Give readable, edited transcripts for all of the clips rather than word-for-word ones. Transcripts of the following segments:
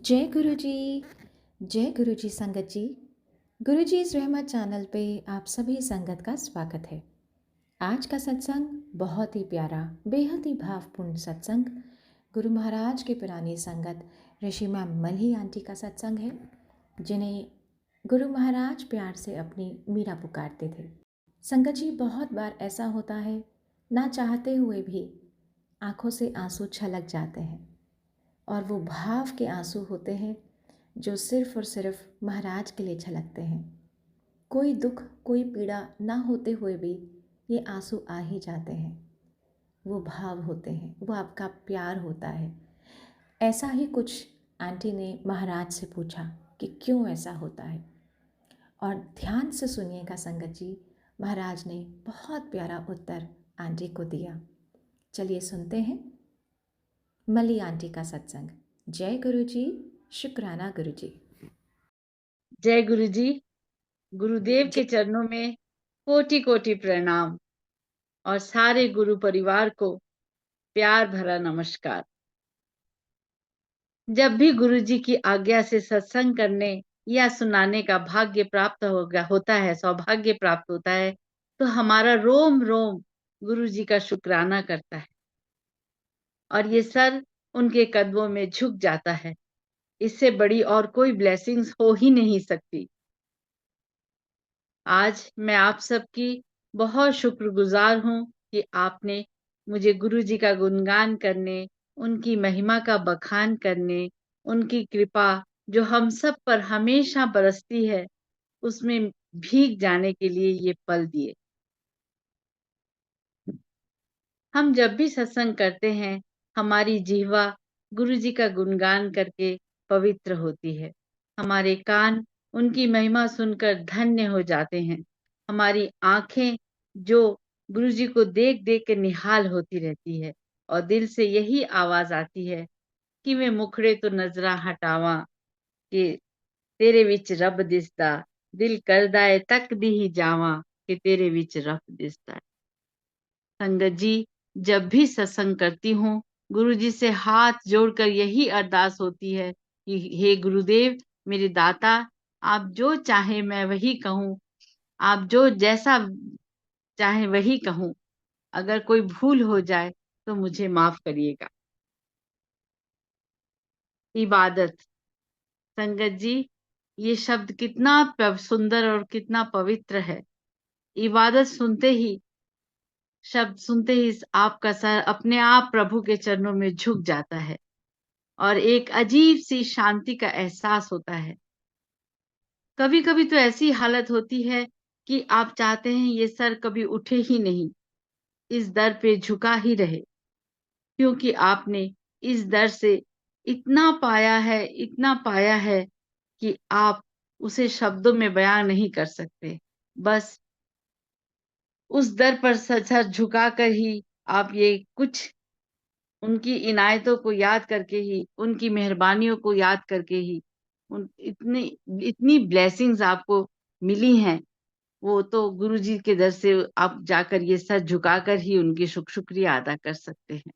जय गुरु जी। जय गुरु जी संगत जी। गुरु जी इस रहमत चैनल पे आप सभी संगत का स्वागत है। आज का सत्संग बहुत ही प्यारा, बेहद ही भावपूर्ण सत्संग गुरु महाराज की पुरानी संगत ऋषि मैम मल्ही आंटी का सत्संग है, जिन्हें गुरु महाराज प्यार से अपनी मीरा पुकारते थे। संगत जी, बहुत बार ऐसा होता है, ना चाहते हुए भी आंखों से आंसू छलक जाते हैं, और वो भाव के आंसू होते हैं जो सिर्फ और सिर्फ महाराज के लिए छलकते हैं। कोई दुख, कोई पीड़ा ना होते हुए भी ये आंसू आ ही जाते हैं। वो भाव होते हैं, वो आपका प्यार होता है। ऐसा ही कुछ आंटी ने महाराज से पूछा कि क्यों ऐसा होता है, और ध्यान से सुनिएगा संगत जी। महाराज ने बहुत प्यारा उत्तर आंटी को दिया। चलिए सुनते हैं मली आंटी का सत्संग। जय गुरु जी, शुक्राना गुरु जी। जय गुरु जी। गुरुदेव के चरणों में कोटि कोटि प्रणाम और सारे गुरु परिवार को प्यार भरा नमस्कार। जब भी गुरु जी की आज्ञा से सत्संग करने या सुनाने का भाग्य प्राप्त होता है, सौभाग्य प्राप्त होता है, तो हमारा रोम रोम गुरु जी का शुक्राना करता है और ये सर उनके कदमों में झुक जाता है। इससे बड़ी और कोई ब्लेसिंग्स हो ही नहीं सकती। आज मैं आप सबकी बहुत शुक्रगुजार हूँ कि आपने मुझे गुरु जी का गुणगान करने, उनकी महिमा का बखान करने, उनकी कृपा जो हम सब पर हमेशा बरसती है, उसमें भीग जाने के लिए ये पल दिए। हम जब भी सत्संग करते हैं, हमारी जिह्वा गुरु जी का गुणगान करके पवित्र होती है। हमारे कान उनकी महिमा सुनकर धन्य हो जाते हैं। हमारी आंखें जो गुरु जी को देख देख के निहाल होती रहती है, और दिल से यही आवाज आती है कि मैं मुखड़े तो नजरा हटावा कि तेरे विच रब दिसदा, दिल करदा है तक दी ही जावा कि तेरे विच रब दिसदा। संगत जी, जब भी सत्संग करती हूँ, गुरु जी से हाथ जोड़कर यही अरदास होती है कि हे गुरुदेव, मेरे दाता, आप जो चाहे मैं वही कहूँ, आप जो जैसा चाहे वही कहूँ। अगर कोई भूल हो जाए तो मुझे माफ करिएगा। इबादत। संगत जी, ये शब्द कितना सुंदर और कितना पवित्र है। इबादत शब्द सुनते ही आपका सर अपने आप प्रभु के चरणों में झुक जाता है और एक अजीब सी शांति का एहसास होता है। कभी कभी तो ऐसी हालत होती है कि आप चाहते हैं ये सर कभी उठे ही नहीं, इस दर पे झुका ही रहे, क्योंकि आपने इस दर से इतना पाया है कि आप उसे शब्दों में बयां नहीं कर सकते। बस उस दर पर सर झुका कर ही आप ये कुछ उनकी इनायतों को याद करके ही, उनकी मेहरबानियों को याद करके ही, उन इतनी इतनी ब्लेसिंग्स आपको मिली हैं, वो तो गुरु जी के दर से आप जाकर ये सर झुकाकर ही उनकी शुक्रिया अदा कर सकते हैं।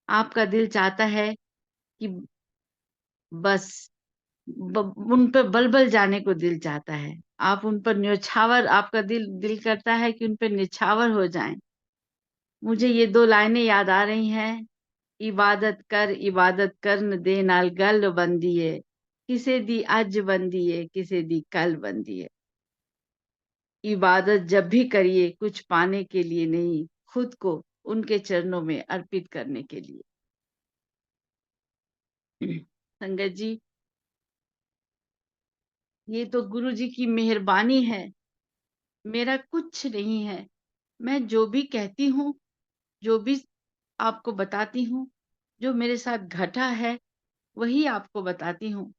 आपका दिल चाहता है कि बस उन पर बल जाने को दिल चाहता है। आप उन पर न्यौछावर, आपका दिल दिल करता है कि उन पर निछावर हो जाएं। मुझे ये दो लाइनें याद आ रही हैं। इबादत कर न दे नाल गल बंदी है, किसे दी अज बंदी है, किसे दी कल बंदी है। इबादत जब भी करिए, कुछ पाने के लिए नहीं, खुद को उनके चरणों में अर्पित करने के लिए। संगत जी, ये तो गुरु जी की मेहरबानी है, मेरा कुछ नहीं है। मैं जो भी कहती हूँ, जो भी आपको बताती हूँ, जो मेरे साथ घटा है, वही आपको बताती हूँ।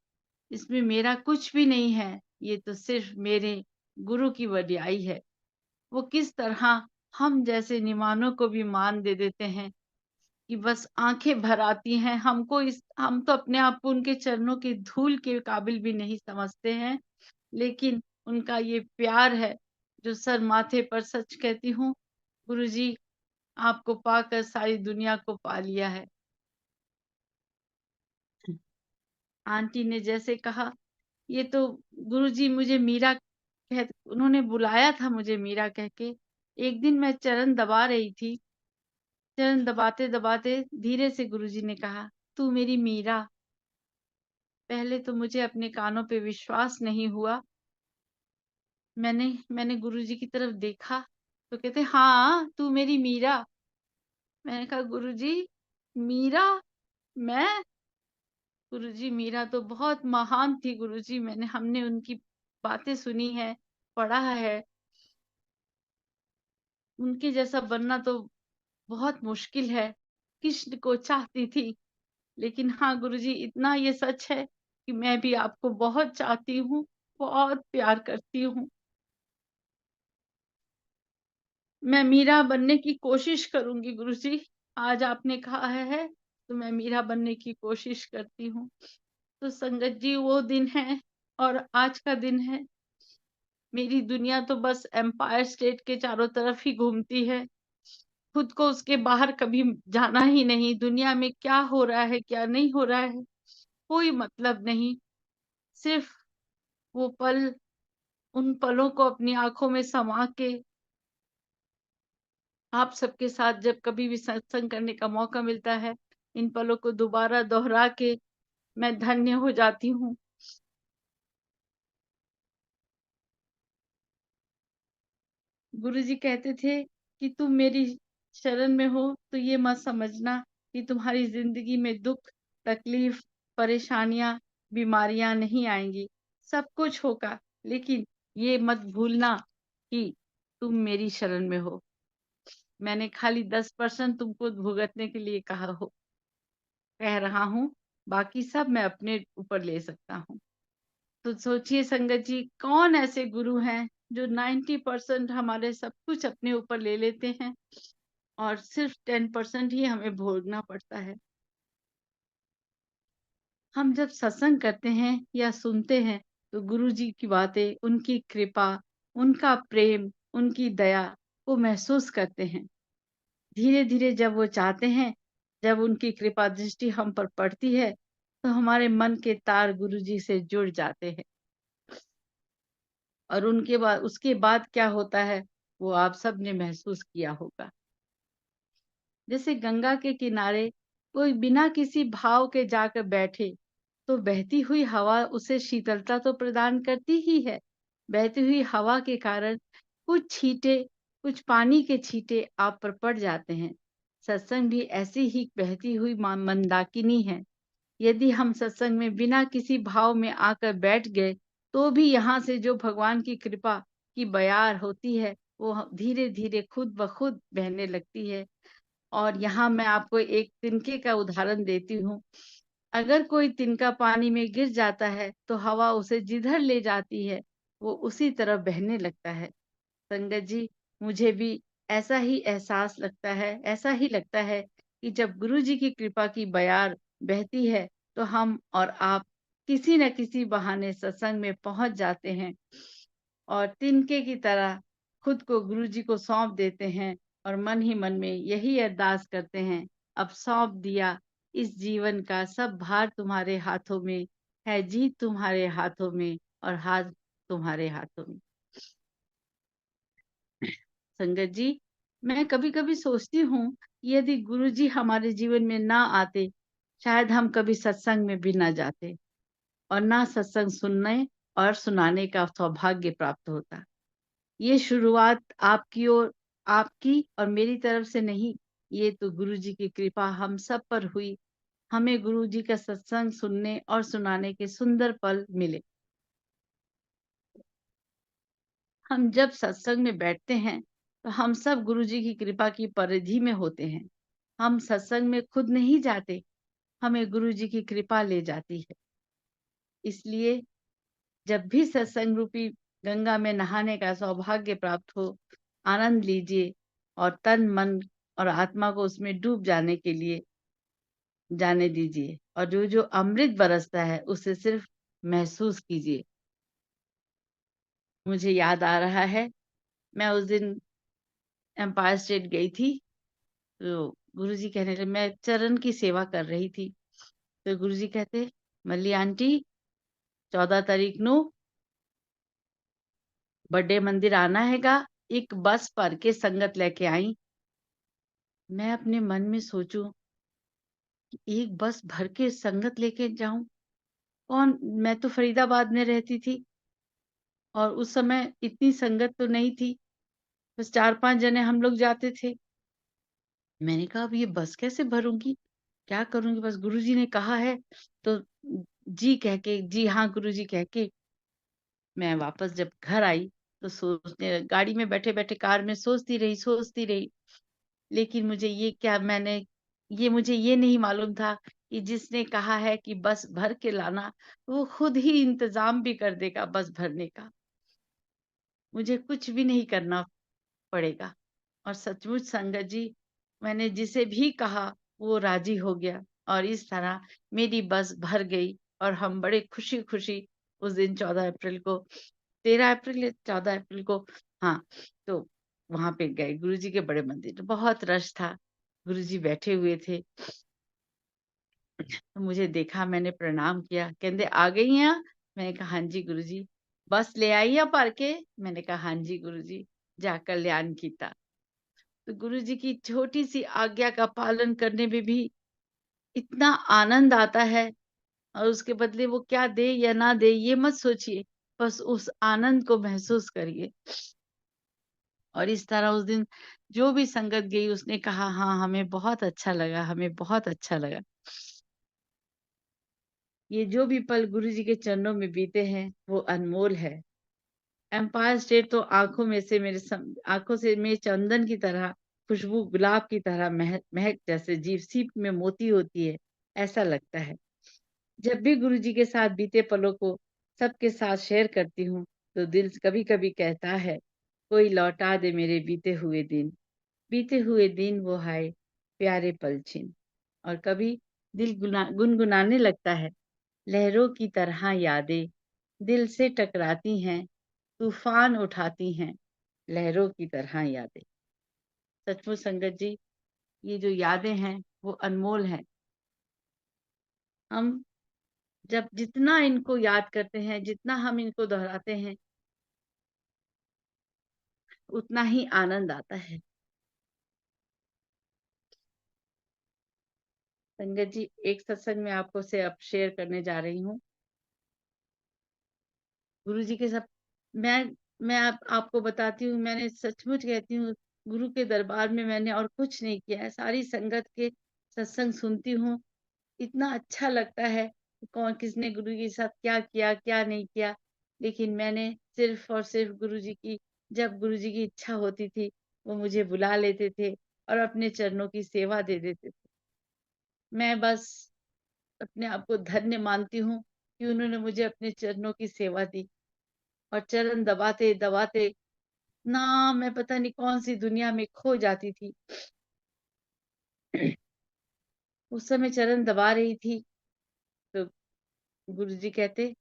इसमें मेरा कुछ भी नहीं है। ये तो सिर्फ मेरे गुरु की वडियाई है। वो किस तरह हम जैसे निमानों को भी मान दे देते हैं कि बस आंखें भर आती हैं। हम तो अपने आप को उनके चरणों की धूल के काबिल भी नहीं समझते हैं, लेकिन उनका ये प्यार है जो सर माथे पर। सच कहती हूँ गुरु जी, आपको पाकर सारी दुनिया को पा लिया है। आंटी ने जैसे कहा, ये तो गुरुजी मुझे मीरा उन्होंने बुलाया था मुझे मीरा कह के। एक दिन मैं चरण दबा रही थी, चरण दबाते-दबाते धीरे से गुरुजी ने कहा, "तू मेरी मीरा।" पहले तो मुझे अपने कानों पे विश्वास नहीं हुआ। मैंने मैंने गुरुजी की तरफ देखा, तो कहते, "हाँ, तू मेरी मीरा।" मैंने कहा, "गुरुजी, मीरा? मैं?" गुरुजी, मीरा तो बहुत महान थी गुरुजी, हमने उनकी बातें सुनी है, पढ़ा है। उनके जैसा बनना तो बहुत मुश्किल है। कृष्ण को चाहती थी, लेकिन हाँ गुरुजी, इतना ये सच है कि मैं भी आपको बहुत चाहती हूँ, बहुत प्यार करती हूँ। मैं मीरा बनने की कोशिश करूँगी गुरुजी। आज आपने कहा है, तो मैं मीरा बनने की कोशिश करती हूँ। तो संगत जी, वो दिन है और आज का दिन है। मेरी दुनिया तो बस एम्पायर स्टेट के चारों तरफ ही घूमती है। खुद को उसके बाहर कभी जाना ही नहीं। दुनिया में क्या हो रहा है, क्या नहीं हो रहा है, कोई मतलब नहीं। सिर्फ वो पल, उन पलों को अपनी आँखों में समा के आप सबके साथ जब कभी भी सत्संग करने का मौका मिलता है, इन पलों को दोबारा दोहरा के मैं धन्य हो जाती हूँ। गुरुजी कहते थे कि तुम मेरी शरण में हो तो ये मत समझना कि तुम्हारी ज़िंदगी में दुःख, तकलीफ, परेशानियाँ, बीमारियाँ नहीं आएँगी। सब कुछ होगा, लेकिन ये मत भूलना कि तुम मेरी शरण में हो। मैंने खाली 10% तुमको भुगतने के लिए कह रहा हूँ, बाकी सब मैं अपने ऊपर ले सकता हूँ। तो सोचिए संगत जी, कौन ऐसे गुरु हैं जो 90% हमारे सब कुछ अपने ऊपर ले लेते हैं और सिर्फ 10% ही हमें भोगना पड़ता है। हम जब सत्संग करते हैं या सुनते हैं, तो गुरु जी की बातें, उनकी कृपा, उनका प्रेम, उनकी दया को महसूस करते हैं। धीरे-धीरे जब वो चाहते हैं, जब उनकी कृपा दृष्टि हम पर पड़ती है, तो हमारे मन के तार गुरु जी से जुड़ जाते हैं। और उनके बाद उसके बाद क्या होता है, वो आप सबने महसूस किया होगा। जैसे गंगा के किनारे कोई बिना किसी भाव के जाकर बैठे, तो बहती हुई हवा उसे शीतलता तो प्रदान करती ही है। बहती हुई हवा के कारण कुछ पानी के छींटे आप पर पड़ जाते हैं। सत्संग भी ऐसी ही बहती हुई मंदाकिनी है। यदि हम सत्संग में बिना किसी भाव में आकर बैठ गए, तो भी यहाँ से जो भगवान की कृपा की बयार होती है, वो धीरे-धीरे खुद ब खुद बहने लगती है। और यहाँ मैं आपको एक तिनके का उदाहरण देती हूँ। अगर कोई तिनका पानी में गिर जाता है, तो हवा उसे जिधर ले जाती है, वो उसी तरफ बहने लगता है। संगत जी, मुझे भी ऐसा ही लगता है कि जब गुरु जी की कृपा की बयार बहती है, तो हम और आप किसी न किसी बहाने सत्संग में पहुँच जाते हैं और तिनके की तरह खुद को गुरु जी को सौंप देते हैं और मन ही मन में यही अरदास करते हैं, अब सौंप दिया इस जीवन का सब भार तुम्हारे हाथों में, है जीत तुम्हारे हाथों में और हाथ तुम्हारे हाथों में। संगत जी, मैं कभी-कभी सोचती हूँ, यदि गुरुजी हमारे जीवन में ना आते, शायद हम कभी सत्संग में भी ना जाते और ना सत्संग सुनने और सुनाने का सौभाग्य प्राप्त होता। ये शुरुआत आपकी और मेरी तरफ से नहीं, ये तो गुरुजी की कृपा हम सब पर हुई। हमें गुरुजी का सत्संग सुनने और सुनाने के सुंदर पल मिले। हम जब सत्संग में बैठते हैं, तो हम सब गुरुजी की कृपा की परिधि में होते हैं। हम सत्संग में खुद नहीं जाते, हमें गुरुजी की कृपा ले जाती है। इसलिए जब भी सत्संग रूपी गंगा में नहाने का सौभाग्य प्राप्त हो, आनंद लीजिए और तन, मन और आत्मा को उसमें डूब जाने के लिए जाने दीजिए और जो-जो अमृत बरसता है, उसे सिर्फ महसूस कीजिए। मुझे याद आ रहा है, मैं उस दिन एम्पायर स्टेट गई थी, तो गुरुजी कहने लगे, मैं चरण की सेवा कर रही थी, तो गुरुजी कहते, मल्ली आंटी 14 तारीख नू बड़े मंदिर आना हैगा, एक बस भर के संगत लेके आई। मैं अपने मन में सोचूं कि एक बस भर के संगत लेके जाऊं, कौन, मैं तो फरीदाबाद में रहती थी और उस समय इतनी संगत तो नहीं थी, बस 4-5 जने हम लोग जाते थे। मैंने कहा अब ये बस कैसे भरूंगी, क्या करूंगी, बस गुरुजी ने कहा है तो जी कह के, जी हाँ गुरुजी कह के मैं वापस जब घर आई तो सोचने, गाड़ी में बैठे बैठे कार में सोचती रही, लेकिन मुझे ये नहीं मालूम था कि जिसने कहा है कि बस भर के लाना, वो खुद ही इंतजाम भी कर देगा बस भरने का, मुझे कुछ भी नहीं करना पड़ेगा। और सचमुच संगत जी, मैंने जिसे भी कहा वो राजी हो गया और इस तरह मेरी बस भर गई और हम बड़े खुशी-खुशी उस दिन 14 अप्रैल को, 13 अप्रैल या 14 अप्रैल को, हाँ, तो वहाँ पे गए गुरुजी के बड़े मंदिर। बहुत रश था, गुरुजी बैठे हुए थे, तो मुझे देखा, मैंने प्रणाम किया, कहंदे आ गई हैं? मैंने कहा हाँ जी गुरुजी। बस ले आई हैं भर के? मैंने कहा हाँ जी गुरुजी, जा कल्याण कीता। तो गुरुजी की छोटी-सी आज्ञा का पालन करने में भी इतना आनंद आता है और उसके बदले वो क्या दे या ना दे ये मत सोचिए, बस उस आनंद को महसूस करिए। और इस तरह उस दिन जो भी संगत गई उसने कहा हाँ, हमें बहुत अच्छा लगा, हमें बहुत अच्छा लगा। ये जो भी पल गुरुजी के चरणों में बीते हैं, वो अनमोल है। एम्पायर स्टेट तो आँखों से मेरे चंदन की तरह, खुशबू गुलाब की तरह महक महक जैसे जीव सीप में मोती होती है, ऐसा लगता है। जब भी गुरुजी के साथ बीते पलों को सबके साथ शेयर करती हूँ, तो दिल कभी-कभी कहता है, कोई लौटा दे मेरे बीते हुए दिन वो हाय, प्यारे पल छिन। और कभी दिल गुनगुनाने लगता है, लहरों की तरह यादें दिल से टकराती हैं, तूफान उठाती हैं, लहरों की तरह यादें। सचमुच संगत जी, ये जो यादें हैं वो अनमोल हैं। हम जब जितना इनको याद करते हैं, जितना हम इनको दोहराते हैं, उतना ही आनंद आता है। संगत जी, एक सत्संग में आपको से अब शेयर करने जा रही हूँ। गुरुजी के सब मैं आपको बताती हूँ, मैंने सचमुच कहती हूँ, गुरु के दरबार में मैंने और कुछ नहीं किया है। सारी संगत के सत्संग सुनती हूँ, इतना अच्छा लगता है कि कौन किसने गुरु के साथ क्या किया, क्या नहीं किया। लेकिन मैंने सिर्फ़ और सिर्फ़ गुरुजी की, जब गुरुजी की इच्छा होती थी, वो मुझे बुला लेते थे और अपने चरणों की सेवा दे देते थे। मैं बस अपने आप को धन्य मानती हूँ कि उन्होंने मुझे अपने चरणों की सेवा दी और चरण दबाते-दबाते ना, मैं पता नहीं कौन-सी दुनिया में खो जाती थी। उस समय चरण दबा रही थी, तो गुरुजी कहते,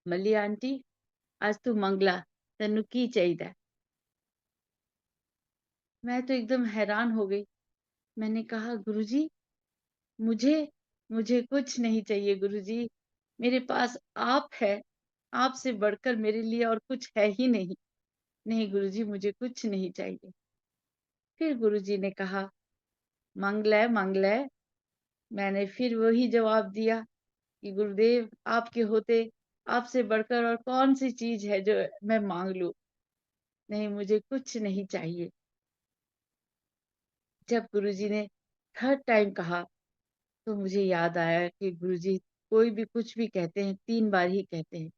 "मल्ली आंटी, आज तू मंगला, तेनू की चाहीदा?" मैं तो एकदम हैरान हो गई। मैंने कहा, "गुरुजी, मुझे मुझे कुछ नहीं चाहिए गुरुजी, मेरे पास आप है, आपसे बढ़कर मेरे लिए और कुछ है ही नहीं। नहीं गुरुजी, मुझे कुछ नहीं चाहिए।" फिर गुरुजी ने कहा, मांग ले। मैंने फिर वही जवाब दिया कि गुरुदेव, आपके होते आपसे बढ़कर और कौन-सी चीज़ है जो मैं माँग लूँ? नहीं, मुझे कुछ नहीं चाहिए। जब गुरुजी ने थर्ड टाइम कहा, तो मुझे याद आया कि गुरुजी कोई भी कुछ भी कहते हैं, 3 बार ही कहते हैं।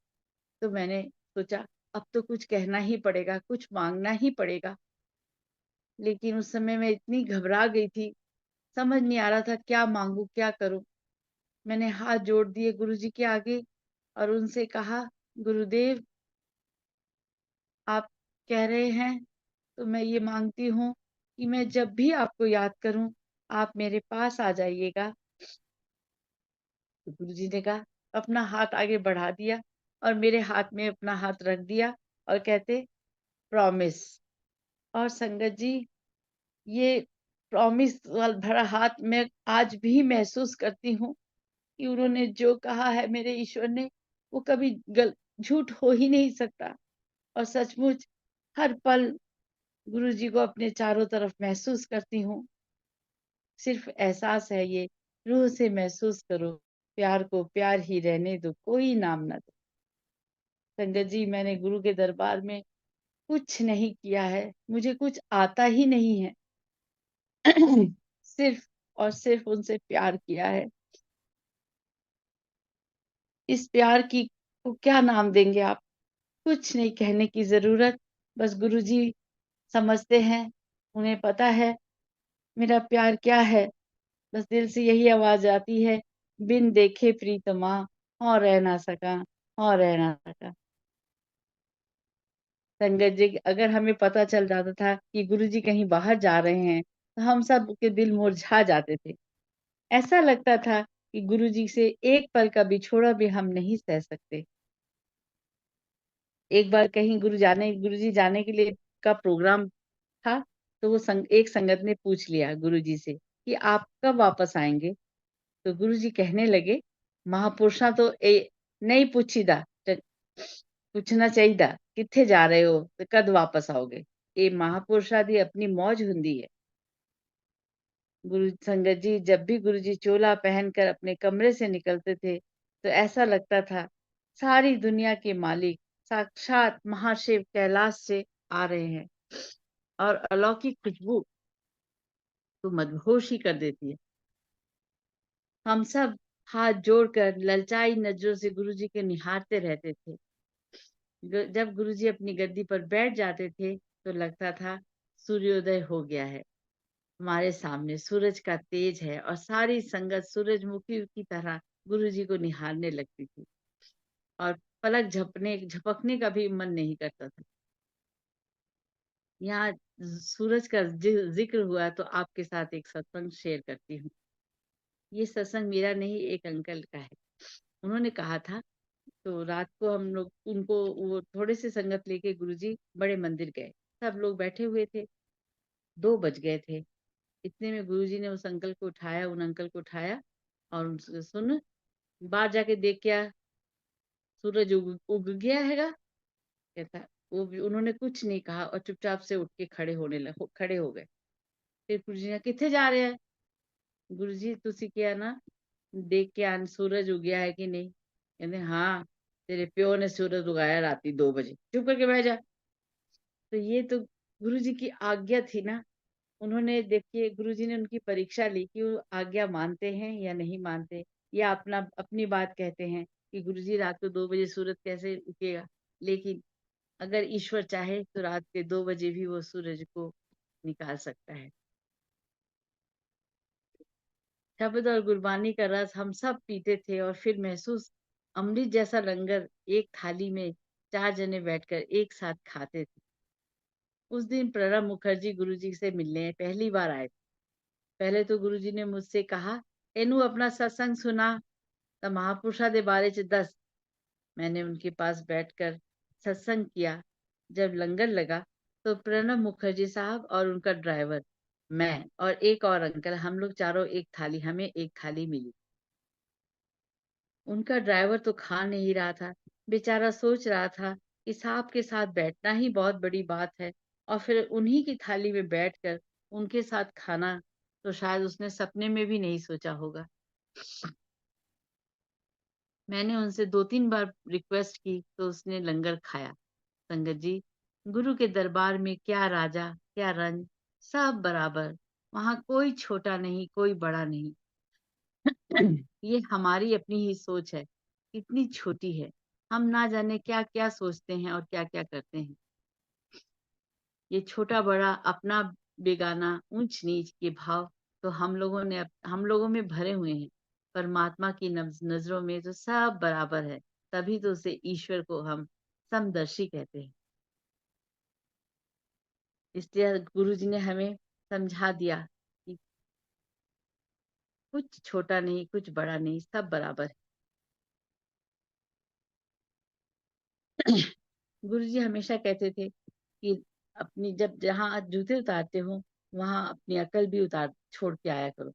तो मैंने सोचा, अब तो कुछ कहना ही पड़ेगा, कुछ माँगना ही पड़ेगा। लेकिन उस समय मैं इतनी घबरा गई थी, समझ नहीं आ रहा था क्या माँगूँ, क्या करूँ? मैंने हाथ जोड़ दिए गुरुजी के आगे और उनसे कहा, गुरुदेव, आप कह रहे हैं तो मैं ये माँगती हूँ कि मैं जब भी आपको याद करूँ, आप मेरे पास आ जाइएगा। तो गुरुजी ने कहा, अपना हाथ आगे बढ़ा दिया और मेरे हाथ में अपना हाथ रख दिया और कहते, प्रॉमिस। और संगत जी, ये प्रॉमिस वाला भरा हाथ मैं आज भी महसूस करती हूँ कि उन्होंने जो कहा है मेरे ईश्वर ने, वो कभी झूठ हो ही नहीं सकता। और सचमुच हर पल गुरुजी को अपने चारों तरफ महसूस करती हूँ। सिर्फ एहसास है ये, रूह से महसूस करो, प्यार को प्यार ही रहने दो, कोई नाम ना दो। संगत जी, मैंने गुरु के दरबार में कुछ नहीं किया है, मुझे कुछ आता ही नहीं है। सिर्फ और सिर्फ उनसे प्यार किया है। इस प्यार की को क्या नाम देंगे आप? कुछ नहीं कहने की ज़रूरत, बस गुरुजी समझते हैं, उन्हें पता है मेरा प्यार क्या है। बस दिल से यही आवाज़ आती है, बिन देखे प्रीतमा, हाँ रह ना सका, हाँ रह ना सका। संगत जी, अगर हमें पता चल जाता था कि गुरुजी कहीं बाहर जा रहे हैं, तो हम सब के दिल मुरझा जाते थे। ऐसा लगता था कि गुरुजी से एक पल का बिछोड़ा भी हम नहीं सह सकते। एक बार कहीं गुरुजी जाने के लिए का प्रोग्राम था, तो वो एक संगत ने पूछ लिया गुरुजी से कि आप कब वापस आएँगे? तो गुरुजी कहने लगे, महापुरुषां तो नहीं पूछीदा, पुछना चाहिदा, कित्थे जा रहे हो ते कद वापस आओगे? ये महापुरुषां दी अपनी मौज हुंदी है। गुरु संगत जी, जब भी गुरुजी चोला पहनकर अपने कमरे से निकलते थे, तो ऐसा लगता था सारी दुनिया के मालिक साक्षात महाशिव कैलाश से आ रहे हैं। और अलौकिक खुशबू तो मदहोश ही कर देती है। हम सब हाथ जोड़कर ललचाई नजरों से गुरुजी के निहारते रहते थे। जब गुरुजी अपनी गद्दी पर बैठ जाते थे, तो लगता था सूर्योदय हो गया है। हमारे सामने सूरज का तेज है और सारी संगत सूरजमुखी की तरह गुरुजी को निहारने लगती थी और पलक झपकने का भी मन नहीं करता था। यहाँ सूरज का जिक्र हुआ तो आपके साथ एक सत्संग शेयर करती हूँ। ये सत्संग मेरा नहीं, एक अंकल का है। उन्होंने कहा था, तो रात को हम लोग उनको वो थोड़े से संगत लेके गुरुजी बड़े मंदिर गए। सब लोग बैठे हुए थे, 2 बज गए थे। इतने में गुरुजी ने उस अंकल को उठाया, उन अंकल को उठाया और उनसे, सुन, बाहर जाके देख क्या सूरज उग उग गया हैगा? कहता, उन्होंने कुछ नहीं कहा और चुपचाप से उठ के खड़े हो गए। फिर गुरुजी ने, किथे जा रहे हैं? गुरुजी तुसी क्या ना देख के आन सूरज उगया है कि नहीं? कहते हाँ, तेरे प्यो ने सूरज उगाया राती 2 बजे। चुप करके बैठ जा। तो ये तो गुरुजी की आज्ञा थी ना। उन्होंने, देखिए, गुरुजी ने उनकी परीक्षा ली कि वो आज्ञा मानते हैं या नहीं मानते, या अपनी बात कहते हैं कि गुरुजी रात को 2 बजे सूरज कैसे उगेगा। लेकिन अगर ईश्वर चाहे तो रात के 2 बजे भी वो सूरज को निकाल सकता है। शब्द और गुरबानी का रस हम सब पीते थे और फिर महसूस अमृत जैसा लंगर एक थाली में 4 जने बैठकर एक साथ खाते थे। उस दिन प्रणब मुखर्जी गुरुजी से मिलने पहली बार आए। पहले तो गुरुजी ने मुझसे कहा, एनू अपना सत्संग सुना तो महापुरुषा दे बारे च दस। मैंने उनके पास बैठकर सत्संग किया। जब लंगर लगा तो प्रणब मुखर्जी साहब और उनका ड्राइवर, मैं और एक और अंकल, हम लोग चारों हमें एक थाली मिली। उनका ड्राइवर तो खा नहीं रहा था। बेचारा सोच रहा था कि साहब के साथ बैठना ही बहुत बड़ी बात है और फिर उन्हीं की थाली में बैठकर उनके साथ खाना तो शायद उसने सपने में भी नहीं सोचा होगा। मैंने उनसे 2-3 बार रिक्वेस्ट की तो उसने लंगर खाया। संगत जी, गुरु के दरबार में क्या राजा, क्या रंग, सब बराबर। वहाँ कोई छोटा नहीं, कोई बड़ा नहीं। ये हमारी अपनी ही सोच है, कितनी छोटी है। हम ना जाने क्या-क्या सोचते हैं और क्या-क्या करते हैं। ये छोटा-बड़ा, अपना बेगाना, ऊंच-नीच के भाव तो हम लोगों में भरे हुए हैं। परमात्मा की नजरों में तो सब बराबर है। तभी तो उसे ईश्वर को हम समदर्शी कहते हैं। इसलिए गुरुजी ने हमें समझा दिया कि कुछ छोटा नहीं, कुछ बड़ा नहीं, सब बराबर है। गुरुजी हमेशा कहते थे कि अपनी जब जहाँ जूते उतारते हो वहाँ अपनी अकल भी उतार छोड़ के आया करो।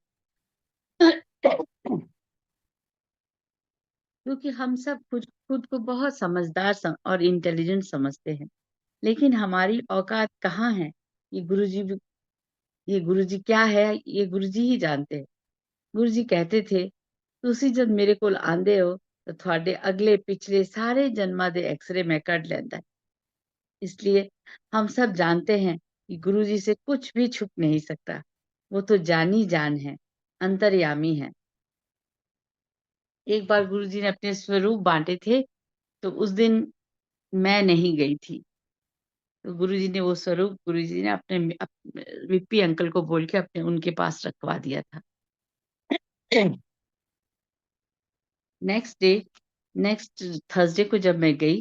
क्योंकि हम सब खुद खुद को बहुत समझदार और इंटेलिजेंट समझते हैं, लेकिन हमारी औकात कहाँ है? ये गुरुजी क्या है, ये गुरुजी ही जानते हैं। गुरुजी कहते थे, "तुसी जब मेरे कोल आंदे हो तो ਤੁਹਾਡੇ अगले पिछले सारे जन्मां दे एक्सरे मैं कढ लैंदा है।" इसलिए हम सब जानते हैं कि गुरुजी से कुछ भी छुप नहीं सकता। वो तो जानी जान है, अंतर्यामी है। एक बार गुरुजी ने अपने स्वरूप बाँटे थे, तो उस दिन मैं नहीं गई थी। तो गुरुजी ने वो स्वरूप गुरुजी ने विप्पी अंकल को बोल के अपने उनके पास रखवा दिया था। नेक्स्ट डे नेक्स्ट थर्सडे को जब मैं गई,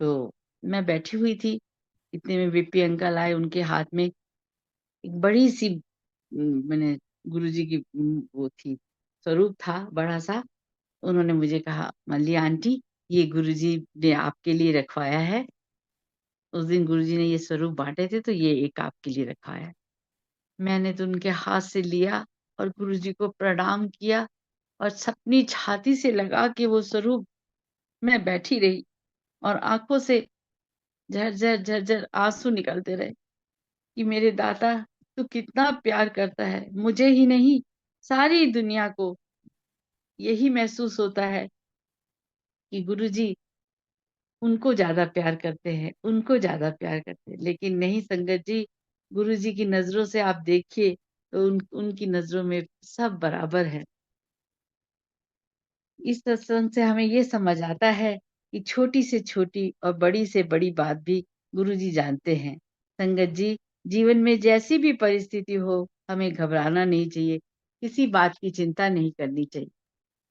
तो मैं बैठी हुई थी। इतने में विप्पी अंकल आए, उनके हाथ में एक बड़ी-सी मैंने गुरुजी की वो थी, स्वरूप था बड़ा-सा। उन्होंने मुझे कहा, "मल्ली आंटी, ये गुरुजी ने आपके लिए रखवाया है। उस दिन गुरुजी ने ये स्वरूप बाँटे थे, तो ये एक आपके लिए रखवाया है।" मैंने तो उनके हाथ से लिया और गुरुजी को प्रणाम किया और अपनी छाती से लगा के वो स्वरूप मैं बैठी रही और आँखों से झरझर, झरझर आँसू निकलते रहे कि मेरे दाता तू कितना प्यार करता है। मुझे ही नहीं, सारी दुनिया को यही महसूस होता है कि गुरुजी उनको ज़्यादा प्यार करते हैं, उनको ज़्यादा प्यार करते हैं। लेकिन नहीं संगत जी, गुरुजी की नज़रों से आप देखिए तो उनकी नज़रों में सब बराबर है। इस सत्संग से हमें ये समझ आता है कि छोटी से छोटी और बड़ी से बड़ी बात भी गुरुजी जानते हैं। संगत जी, जीवन में जैसी भी परिस्थिति हो, हमें घबराना नहीं चाहिए, किसी बात की चिंता नहीं करनी चाहिए,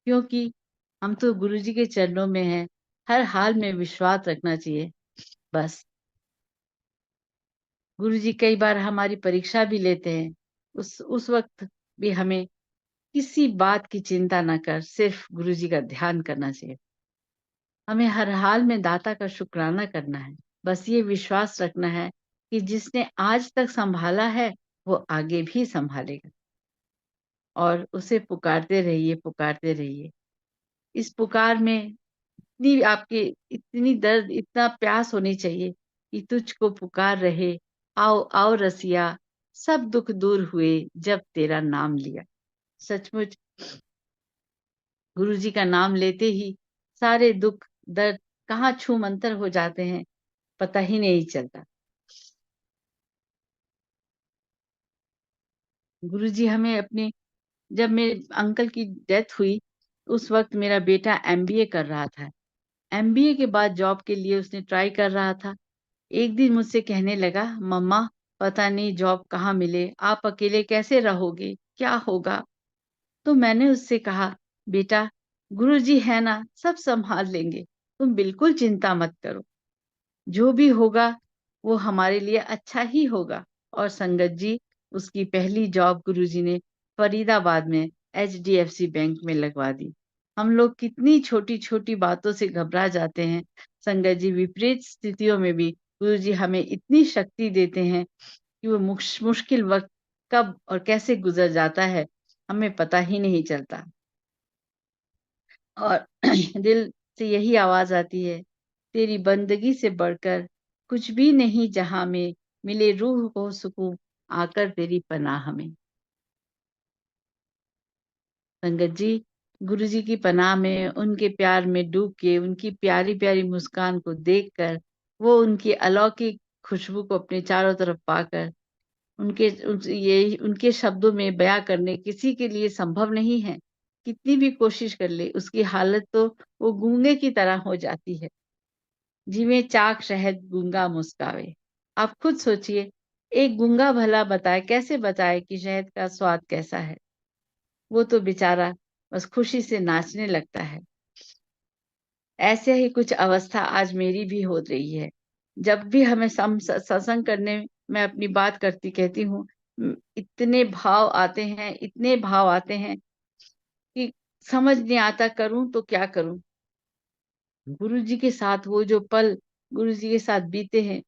क्योंकि हम तो गुरुजी के चरणों में हैं, हर हाल में विश्वास रखना चाहिए, बस। गुरुजी कई बार हमारी परीक्षा भी लेते हैं, उस वक़्त भी हमें किसी बात की चिंता ना कर, सिर्फ़ गुरुजी का ध्यान करना चाहिए। हमें हर हाल में दाता का शुक्राना करना है। बस ये विश्वास रखना है कि जिसने आज तक सँभाला है, वो आगे भी सँभालेगा और उसे पुकारते रहिए, पुकारते रहिए। इस पुकार में इतनी दर्द, इतना प्यास होनी चाहिए कि तुझको पुकार रहे, आओ, आओ रसिया, सब दुःख दूर हुए जब तेरा नाम लिया। सचमुच गुरुजी का नाम लेते ही सारे दुःख, दर्द कहाँ छूमंतर हो जाते हैं, पता ही नहीं चलता। गुरुजी हमें जब मेरे अंकल की डेथ हुई, उस वक़्त मेरा बेटा एमबीए कर रहा था। एमबीए के बाद जॉब के लिए उसने ट्राई कर रहा था। एक दिन मुझसे कहने लगा, "मम्मा, पता नहीं जॉब कहाँ मिले, आप अकेले कैसे रहोगे? क्या होगा?" तो मैंने उससे कहा, "बेटा, गुरुजी है ना, सब सँभाल लेंगे। तुम बिल्कुल चिंता मत करो। जो भी होगा वो हमारे लिए अच्छा ही होगा।" और संगत जी, उसकी पहली जॉब गुरुजी ने फरीदाबाद में एचडीएफसी बैंक में लगवा दी। हम लोग कितनी छोटी-छोटी बातों से घबरा जाते हैं। संगत जी, विपरीत स्थितियों में भी गुरुजी हमें इतनी शक्ति देते हैं कि वो मुश्किल वक़्त कब और कैसे गुज़र जाता है, हमें पता ही नहीं चलता। और दिल से यही आवाज़ आती है, तेरी बंदगी से बढ़कर कुछ भी नहीं जहाँ में, मिले रूह को सुकून आकर तेरी पनाह में। संगत जी, गुरुजी की पनाह में, उनके प्यार में डूब के, उनकी प्यारी-प्यारी मुस्कान को देखकर, वो उनकी अलौकिक खुशबू को अपने चारों तरफ पाकर, उनके शब्दों में बयाँ करने किसी के लिए संभव नहीं है। कितनी भी कोशिश कर ले, उसकी हालत तो वो गूंगे की तरह हो जाती है। जिवें चाक शहद गूंगा मुस्कावे। आप खुद सोचिए, एक गूंगा भला कैसे बताए कि शहद का स्वाद कैसा है? वो तो बेचारा बस खुशी से नाचने लगता है। ऐसे ही कुछ अवस्था आज मेरी भी हो रही है। जब भी हमें सत्संग करने मैं अपनी बात कहती हूँ, इतने भाव आते हैं, इतने भाव आते हैं कि समझ नहीं आता करूँ तो क्या करूँ? गुरुजी के साथ वो जो पल गुरुजी के साथ बीते हैं,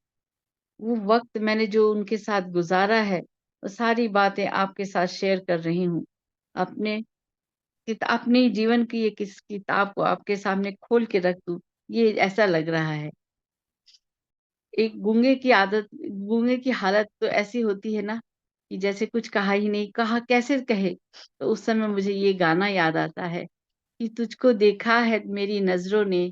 वो वक़्त मैंने जो उनके साथ गुज़ारा है, वो सारी बातें आपके साथ शेयर कर रही हूँ। अपने अपने जीवन की एक इस किताब को आपके सामने खोल के रख दूँ, ये ऐसा लग रहा है। एक गूंगे की हालत तो ऐसी होती है ना कि जैसे कुछ कहा ही नहीं, कहा कैसे कहे? तो उस समय मुझे ये गाना याद आता है कि तुझको देखा है मेरी नज़रों ने,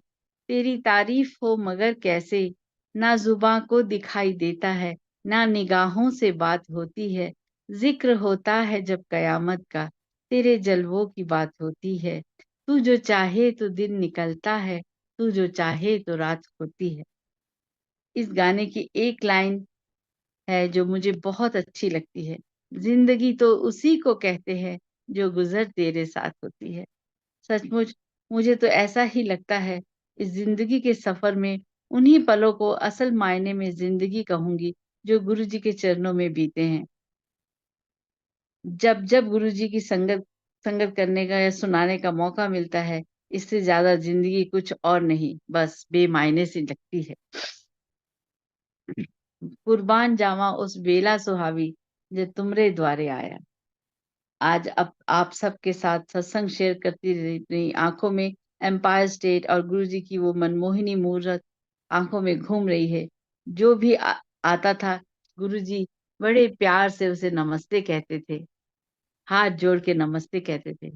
तेरी तारीफ हो मगर कैसे, ना जुबां को दिखाई देता है, ना निगाहों से बात होती है, ज़िक्र होता है जब कयामत का, तेरे जलवों की बात होती है, तू जो चाहे तो दिन निकलता है, तू जो चाहे तो रात होती है। इस गाने की एक लाइन है जो मुझे बहुत अच्छी लगती है। ज़िंदगी तो उसी को कहते हैं जो गुज़र तेरे साथ होती है। सचमुच मुझे तो ऐसा ही लगता है, इस ज़िंदगी के सफ़र में उन्हीं पलों को असल मायने में ज़िंदगी कहूँगी जो गुरुजी के चरणों में बीते हैं। जब गुरुजी की संगत संगत करने का या सुनाने का मौका मिलता है, इससे ज़्यादा ज़िंदगी कुछ और नहीं, बस बेमायने सी लगती है। कुर्बान जावां उस बेला सुहावी जो तुमरे द्वारे आया। आज अब आप सबके साथ सत्संग शेयर करती रही आंखों में एम्पायर स्टेट और गुरुजी की वो मनमोहिनी मूरत आंखों में घूम रही है। जो भी आता था, गुरुजी बड़े प्यार से उसे नमस्ते कहते थे, हाथ जोड़ के नमस्ते कहते थे।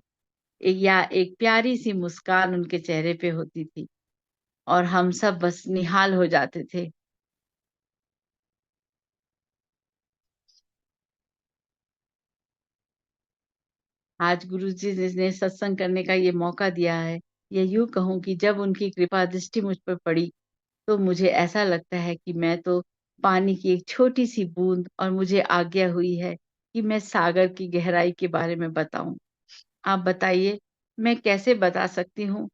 एक प्यारी सी मुस्कान उनके चेहरे पे होती थी और हम सब बस निहाल हो जाते थे। आज गुरुजी ने सत्संग करने का ये मौका दिया है, या यूँ कहूँ कि जब उनकी कृपा दृष्टि मुझ पर पड़ी, तो मुझे ऐसा लगता है कि मैं तो पानी की एक छोटी-सी बूँद और मुझे आज्ञा हुई है कि मैं सागर की गहराई के बारे में बताऊँ। आप बताइए, मैं कैसे बता सकती हूँ?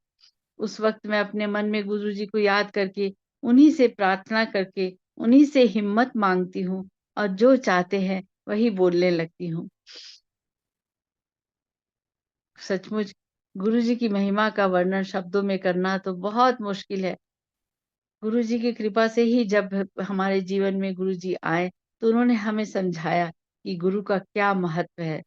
उस वक़्त मैं अपने मन में गुरुजी को याद करके, उन्हीं से प्रार्थना करके, उन्हीं से हिम्मत माँगती हूँ और जो चाहते हैं, वही बोलने लगती हूँ। सचमुच गुरुजी की महिमा का वर्णन शब्दों में करना तो बहुत मुश्किल है। गुरुजी की कृपा से ही जब हमारे जीवन में गुरुजी आए, तो उन्होंने हमें समझाया कि गुरु का क्या महत्व है।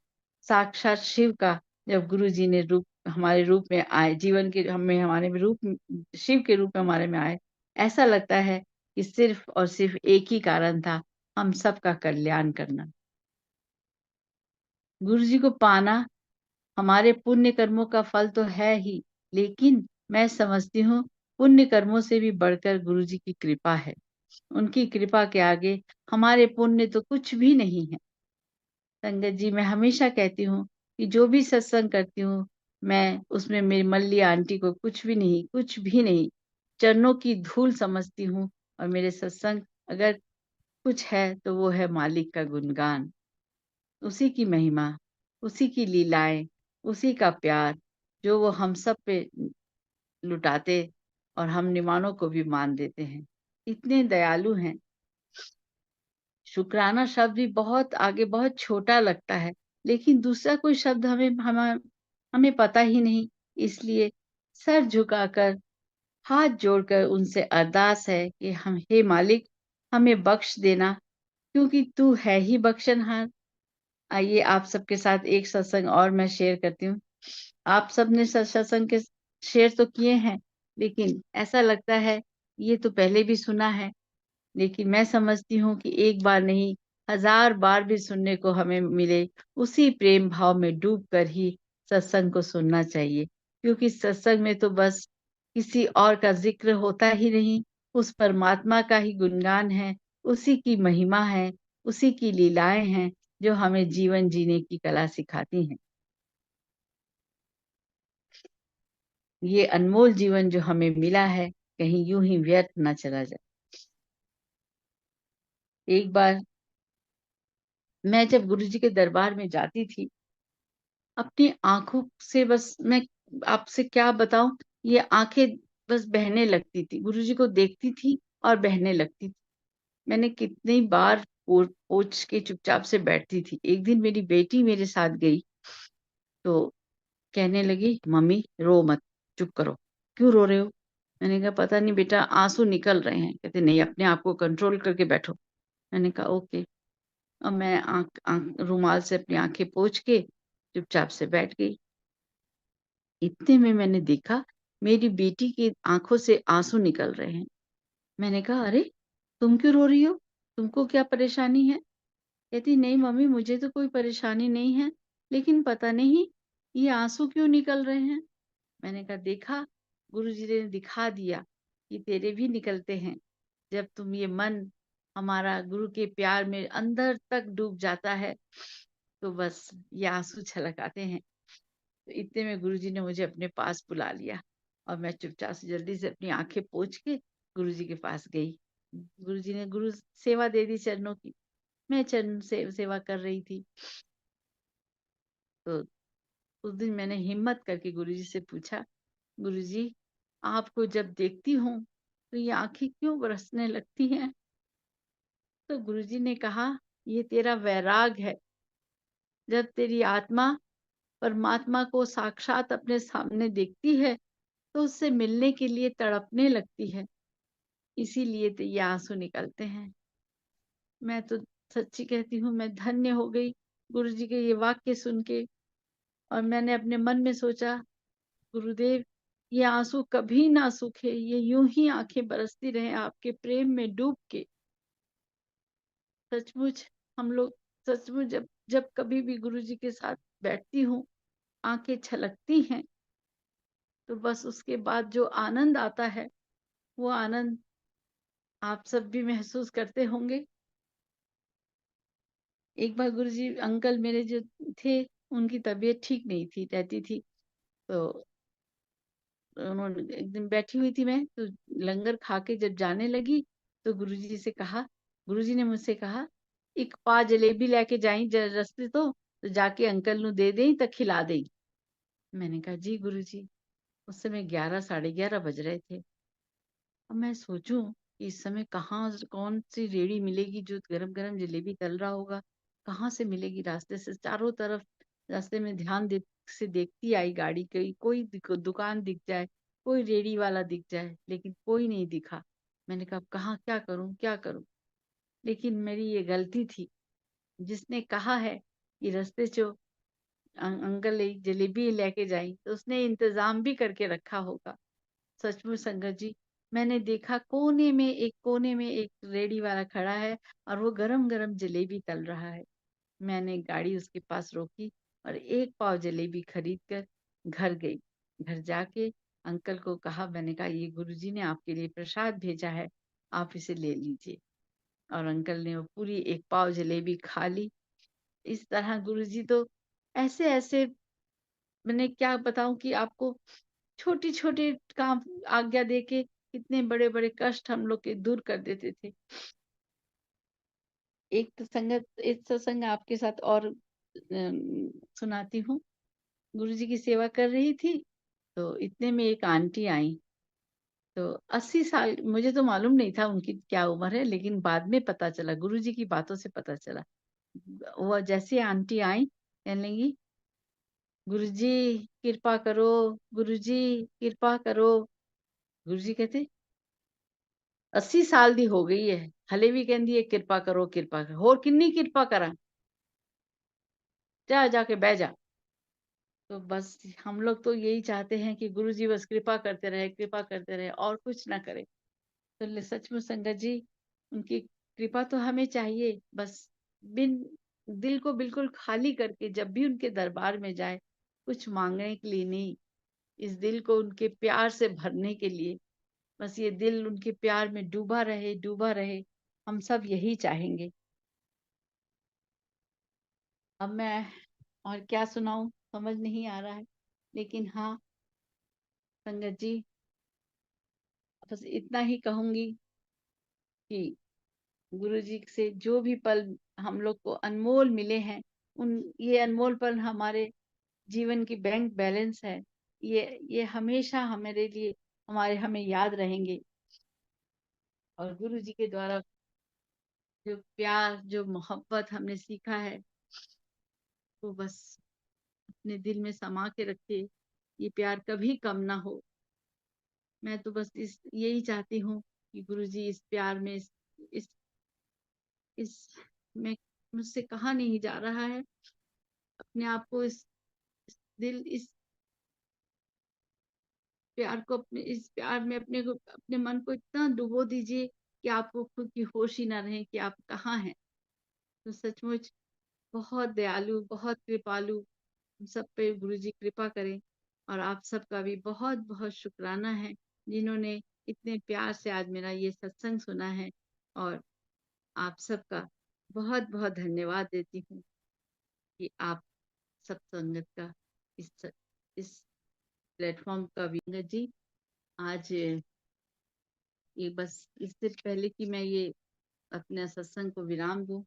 साक्षात शिव का जब गुरुजी ने हमारे रूप में आए, जीवन के हमें हमारे में शिव के रूप में हमारे में आए, ऐसा लगता है कि सिर्फ़ और सिर्फ़ एक ही कारण था, हम सबका कल्याण करना। गुरुजी को पाना हमारे पुण्य कर्मों का फल तो है ही, लेकिन मैं समझती हूँ पुण्य कर्मों से भी बढ़कर गुरुजी की कृपा है। उनकी कृपा के आगे हमारे पुण्य तो कुछ भी नहीं है। संगत जी, मैं हमेशा कहती हूँ कि जो भी सत्संग करती हूँ, मैं उसमें मेरी मल्ली आंटी को कुछ भी नहीं, चरणों की धूल समझती हूँ और मेरे सत्संग अगर कुछ है तो वो है मालिक का गुणगान, उसी की महिमा, उसी की लीलाएँ, उसी का प्यार जो वो हम सब पे लुटाते और हम निमानों को भी मान देते हैं। इतने दयालु हैं। शुक्राना शब्द भी बहुत आगे बहुत छोटा लगता है, लेकिन दूसरा कोई शब्द हमें पता ही नहीं। इसलिए सर झुकाकर, हाथ जोड़कर उनसे अरदास है कि हम हे मालिक, हमें बख्श देना, क्योंकि तू है ही बख्शनहार। आइए आप सबके साथ एक सत्संग और मैं शेयर करती हूँ। आप सबने सत्संग के शेयर तो किए हैं, लेकिन ऐसा लगता है ये तो पहले भी सुना है। लेकिन मैं समझती हूँ कि एक बार नहीं, हज़ार बार भी सुनने को हमें मिले, उसी प्रेम भाव में डूब कर ही सत्संग को सुनना चाहिए। क्योंकि सत्संग में तो बस किसी और का ज़िक्र होता ही नहीं, उस परमात्मा का ही गुणगान है, उसी की महिमा है, उसी की लीलाएँ हैं, जो हमें जीवन जीने की कला सिखाती हैं। ये अनमोल जीवन जो हमें मिला है, कहीं यूँ ही व्यर्थ ना चला जाए। एक बार मैं जब गुरुजी के दरबार में जाती थी, अपनी आँखों से बस मैं आपसे क्या बताऊँ, ये आँखें बस बहने लगती थी। गुरुजी को देखती थी और बहने लगती थी। मैंने कितनी बार पोंछ के चुपचाप से बैठती थी। एक दिन मेरी बेटी मेरे साथ गई, तो कहने लगी, "मम्मी रो मत, चुप करो।" "क्यों रो रहे हो?" मैंने कहा, "पता नहीं बेटा, आँसू निकल रहे हैं।" कहते, "नहीं, अपने आप को कंट्रोल करके बैठो।" मैंने कहा, "ओके।" और मैं रुमाल से अपनी आँखें पोंछ के चुपचाप से बैठ गई। इतने में मैंने देखा मेरी बेटी की आँखों से आँसू निकल रहे हैं। मैंने कहा, "अरे! तुम क्यों रो रही हो? तुमको क्या परेशानी है?" कहती, "नहीं मम्मी, मुझे तो कोई परेशानी नहीं है, लेकिन पता नहीं ये आँसू क्यों निकल रहे हैं?" मैंने कहा, "देखा, गुरुजी ने दिखा दिया कि तेरे भी निकलते हैं। जब तुम ये मन हमारा गुरु के प्यार में अंदर तक डूब जाता है, तो बस ये आँसू छलक आते हैं।" तो इतने में गुरुजी ने मुझे अपने पास बुला लिया और मैं चुपचाप से जल्दी से अपनी आँखें पोंछ के गुरुजी के पास गई। गुरुजी ने गुरु सेवा दे दी चरणों की। मैं चरण से सेवा कर रही थी। तो उस दिन मैंने हिम्मत करके गुरुजी से पूछा, "गुरुजी, आपको जब देखती हूँ, तो ये आँखें क्यों बरसने लगती हैं?" तो गुरुजी ने कहा, "ये तेरा वैराग है। जब तेरी आत्मा परमात्मा को साक्षात अपने सामने देखती है, तो उससे मिलने के लिए तड़पने लगती है। इसीलिए तो ये आँसू निकलते हैं।" मैं तो सच्ची कहती हूँ, मैं धन्य हो गई गुरुजी के ये वाक्य सुन के। और मैंने अपने मन में सोचा, गुरुदेव, ये आँसू कभी ना सूखे, ये यूं ही आँखें बरसती रहें आपके प्रेम में डूब के। सचमुच हम लोग सचमुच जब जब कभी भी गुरुजी के साथ बैठती हूँ, आँखें छलकती हैं, तो बस उसके बाद जो आनंद आता है, वो आनंद आप सब भी महसूस करते होंगे। एक बार गुरुजी अंकल मेरे जो थे, उनकी तबीयत ठीक नहीं थी, रहती थी। तो उन्होंने एक दिन बैठी हुई थी मैं, तो लंगर खा के जब जाने लगी, तो गुरुजी ने मुझसे कहा, "एक पा जलेबी लेके जाई रस्ते तो जाके अंकल नु दे देई तो खिला देई।" मैंने कहा, "जी गुरुजी।" उस समय 11 साढ़े 11 बज रहे थे। अब मैं सोचूं कि इस समय कहाँ कौन सी रेड़ी मिलेगी जो गरम गरम जलेबी तल रहा होगा, कहाँ से मिलेगी। रास्ते से चारों तरफ रास्ते में से देखती आई गाड़ी, कोई दुकान दिख जाए, कोई रेड़ी वाला दिख जाए, लेकिन कोई नहीं दिखा। मैंने कहा, अब कहाँ क्या करूं क्या करूं। लेकिन मेरी ये गलती थी। जिसने कहा है कि रास्ते से अंकल जलेबी लेके जाई, तो उसने इंतजाम भी करके रखा होगा। सचमुच संगत जी, मैंने देखा कोने में एक रेडी वाला खड़ा है और वो गरम-गरम जलेबी तल रहा है। मैंने गाड़ी उसके पास रोकी और 1 पाव जलेबी खरीद कर घर गई। घर जाके अंकल को कहा, मैंने कहा, "ये गुरुजी ने आपके लिए प्रसाद भेजा है, आप इसे ले लीजिए।" और अंकल ने वो पूरी 1 पाव जलेबी खा ली। इस तरह गुरुजी तो ऐसे-ऐसे, मैंने क्या बताऊँ कि आपको, छोटे-छोटे काम आज्ञा देके कितने बड़े-बड़े कष्ट हम लोग के दूर कर देते थे। एक सत्संग आपके साथ और सुनाती हूँ। गुरुजी की सेवा कर रही थी, तो इतने में एक आंटी आई। तो 80 साल, मुझे तो मालूम नहीं था उनकी क्या उम्र है, लेकिन बाद में पता चला, गुरुजी की बातों से पता चला। वो जैसे आंटी आई, कहने लगी, "गुरुजी कृपा करो, गुरुजी कृपा करो।" गुरुजी कहते, 80 साल दी हो गई है, हले भी कहंदी है किरपा करो किरपा करो, होर किन्नी किरपा करा, जा जाके बह जा। तो बस हम लोग तो यही चाहते हैं कि गुरु जी बस कृपा करते रहे और कुछ ना करे। तो सचमुच संगत जी, उनकी कृपा तो हमें चाहिए, बस बिन दिल को बिल्कुल खाली करके जब भी उनके दरबार में जाए, कुछ मांगने के लिए नहीं, इस दिल को उनके प्यार से भरने के लिए। बस ये दिल उनके प्यार में डूबा रहे, हम सब यही चाहेंगे। अब मैं और क्या सुनाऊँ, समझ नहीं आ रहा है। लेकिन हाँ, संगत जी, बस इतना ही कहूँगी कि गुरुजी से जो भी पल हम लोग को अनमोल मिले हैं, ये अनमोल पल हमारे जीवन की बैंक बैलेंस है। ये हमेशा हमारे लिए हमें याद रहेंगे। और गुरुजी के द्वारा जो प्यार, जो मोहब्बत हमने सीखा है, वो बस अपने दिल में समा के रखे। ये प्यार कभी कम ना हो। मैं तो बस यही चाहती हूँ कि गुरुजी इस प्यार में, इस इस में मुझसे कहा नहीं जा रहा है। अपने आप को इस प्यार को अपने इस प्यार में अपने मन को इतना डुबो दीजिए कि आपको खुद की होश ही ना रहे कि आप कहाँ हैं। तो सचमुच बहुत दयालु, बहुत कृपालु हम सब पे गुरुजी कृपा करें। और आप सबका भी बहुत-बहुत शुक्राना है, जिन्होंने इतने प्यार से आज मेरा ये सत्संग सुना है। और आप सबका बहुत-बहुत धन्यवाद देती हूँ कि आप सब संगत का इस प्लेटफ़ॉर्म का भी संगत जी, आज ये बस इससे पहले कि मैं ये अपने सत्संग को विराम दूँ,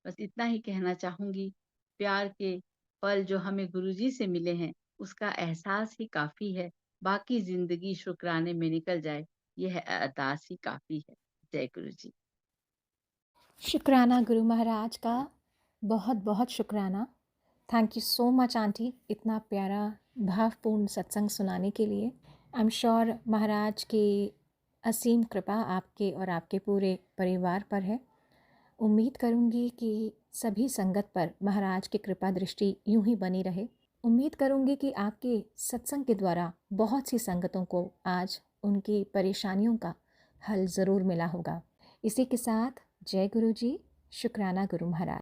बस इतना ही कहना चाहूँगी, प्यार के पल जो हमें गुरुजी से मिले हैं, उसका एहसास ही काफ़ी है, बाकी ज़िंदगी शुक्राने में निकल जाए, यह अरदास ही काफ़ी है। जय गुरु जी। शुक्राना गुरु महाराज का, बहुत बहुत शुक्राना। Thank you so much aunty, इतना प्यारा भावपूर्ण सत्संग सुनाने के लिए। आई एम श्योर महाराज की असीम कृपा आपके और आपके पूरे परिवार पर है। उम्मीद करूंगी कि सभी संगत पर महाराज की कृपा दृष्टि यूं ही बनी रहे। उम्मीद करूंगी कि आपके सत्संग के द्वारा बहुत सी संगतों को आज उनकी परेशानियों का हल ज़रूर मिला होगा। इसी के साथ जय गुरु जी, शुक्राना गुरु महाराज।